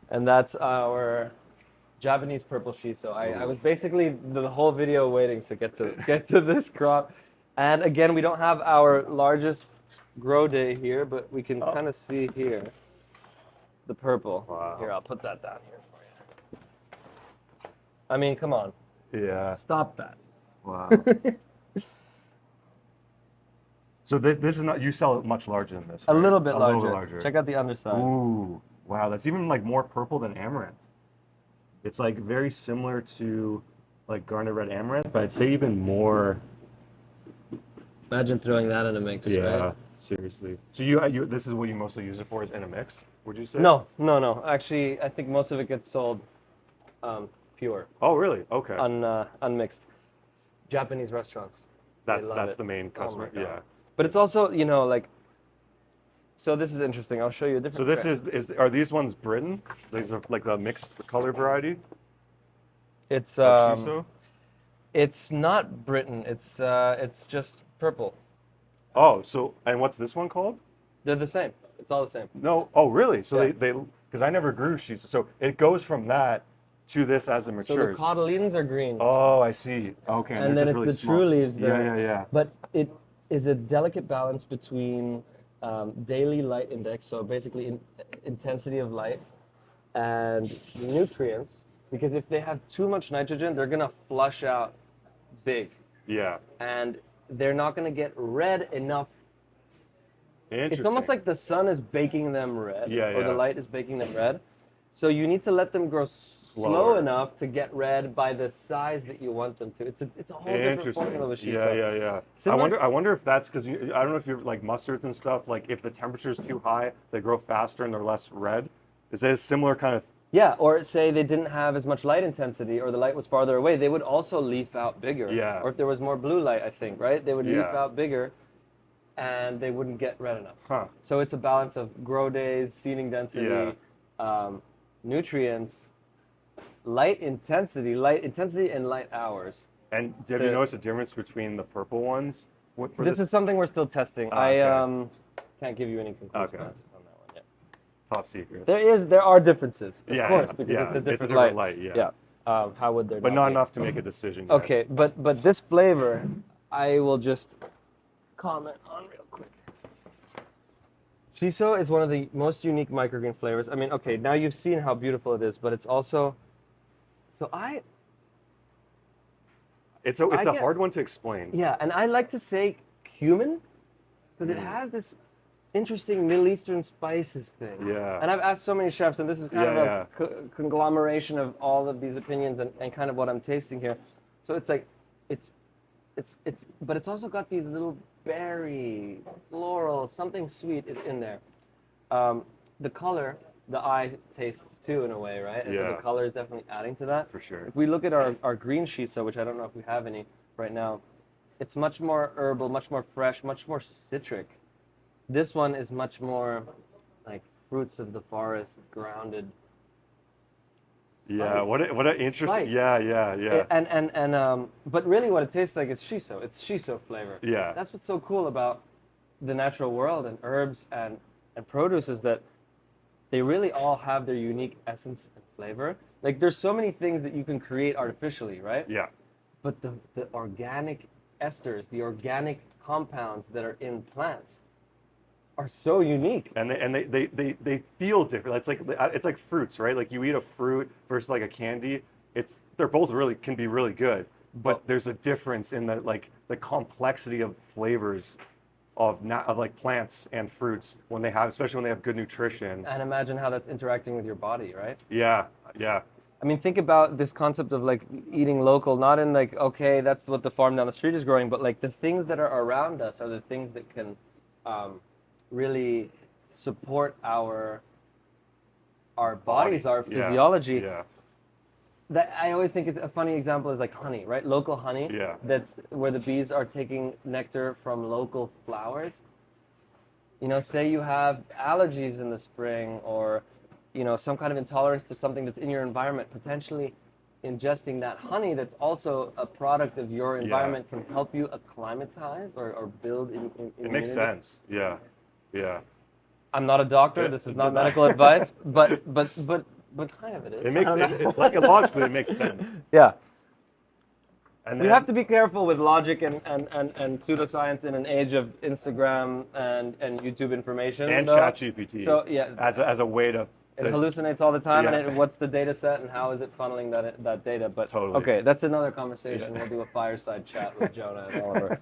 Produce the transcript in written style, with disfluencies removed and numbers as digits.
And that's our Japanese purple shiso. I was basically the whole video waiting to get to this crop. And again, we don't have our largest grow day here, but we can kind of see here the purple. Wow. Here, I'll put that down here for you. I mean, come on. Yeah. Stop that. Wow. So this is not, you sell it much larger than this, A right? little bit A larger. little bit larger. Check out the underside. Ooh, wow, that's even like more purple than amaranth. It's like very similar to like garnet red amaranth, but I'd say even more. Imagine throwing that in a mix, Yeah, right? seriously. So you this is what you mostly use it for, is in a mix, would you say? No. Actually, I think most of it gets sold pure, Oh, really? Okay. unmixed. Japanese restaurants. That's love it. the main Oh my customer. God. Yeah. But it's also, like, so this is interesting. I'll show you a different. So this are these ones Britain? These are like the mixed color variety It's of shiso? it's not Britain. It's just purple. Oh, so and what's this one called? They're the same. It's all the same. No. Oh, really? So Yeah. they because I never grew shiso. So it goes from that to this as it So the matures. cotyledons are green, Oh, I see. Okay, and then they're just it's really the small. true leaves. Yeah. But it is a delicate balance between daily light index, so basically intensity of light, and nutrients. Because if they have too much nitrogen, they're gonna flush out big, Yeah. and they're not gonna get red enough. Interesting. It's almost like the sun is baking them red, Yeah, or the yeah. light is baking them red. So you need to let them grow slow Slower. enough to get red by the size that you want them to. It's a whole different formula with shiso. Yeah. Similar- I wonder if that's because I don't know if you're like mustards and stuff. Like if the temperature's too high, they grow faster and they're less red. Is that a similar kind of? Yeah, or say they didn't have as much light intensity, or the light was farther away, they would also leaf out bigger. Yeah. Or if there was more blue light, I think, right? They would leaf Yeah. out bigger, and they wouldn't get red enough. Huh. So it's a balance of grow days, seeding density, nutrients, light intensity, and light hours. And have you noticed a difference between the purple ones? For This is something we're still testing. Okay. I can't give you any conclusive Okay. answers on that one yet. top secret. There are differences, of Yeah, course, yeah, because yeah. it's a different different light. light, yeah. Yeah. How would there But not not be? enough to make a decision yet. Okay, but this flavor, I will just comment on real quick. Shiso is one of the most unique microgreen flavors. I mean, okay, now you've seen how beautiful it is, but it's also, It's a get- hard one to explain. yeah, and I like to say cumin because it has this interesting Middle Eastern spices thing. Yeah. And I've asked so many chefs, and this is kind Yeah, of a conglomeration of all of these opinions and kind of what I'm tasting here. So it's like, but it's also got these little berry, floral, something sweet is in there. The color, the eye tastes too in a way, right? And so Yeah. the color is definitely adding to that. For sure. If we look at our green shiso, which I don't know if we have any right now, it's much more herbal, much more fresh, much more citric. This one is much more like fruits of the forest, grounded. Yeah, Spice. what a interesting. Spice. Yeah. And but really what it tastes like is shiso. It's shiso flavor. Yeah. That's what's so cool about the natural world and herbs and produce is that they really all have their unique essence and flavor. Like there's so many things that you can create artificially, right? Yeah. But the organic esters, the organic compounds that are in plants are so unique. And they feel different. It's like fruits, right? Like you eat a fruit versus like a candy. They're both can be really good, but there's a difference in the complexity of flavors of like plants and fruits especially when they have good nutrition. And imagine how that's interacting with your body, right? Yeah. I mean, think about this concept of like eating local, not in like, okay, that's what the farm down the street is growing, but like the things that are around us are the things that can really support our bodies, our physiology. Yeah. That I always think it's a funny example is like honey, right? Local honey. Yeah. That's where the bees are taking nectar from local flowers. Say you have allergies in the spring or, some kind of intolerance to something that's in your environment, potentially ingesting that honey that's also a product of your environment can help you acclimatize or build immunity. It makes sense. Yeah. I'm not a doctor. This is not medical advice, but but kind of it is. It makes I don't know. like logically it makes sense. Yeah. And We then, have to be careful with logic and pseudoscience in an age of Instagram and YouTube information. and though. ChatGPT. So yeah, as a way to. it hallucinates all the time, Yeah. and what's the data set and how is it funneling that data? But Totally. okay, that's another conversation. Yeah. We'll do a fireside chat with Jonah and Oliver.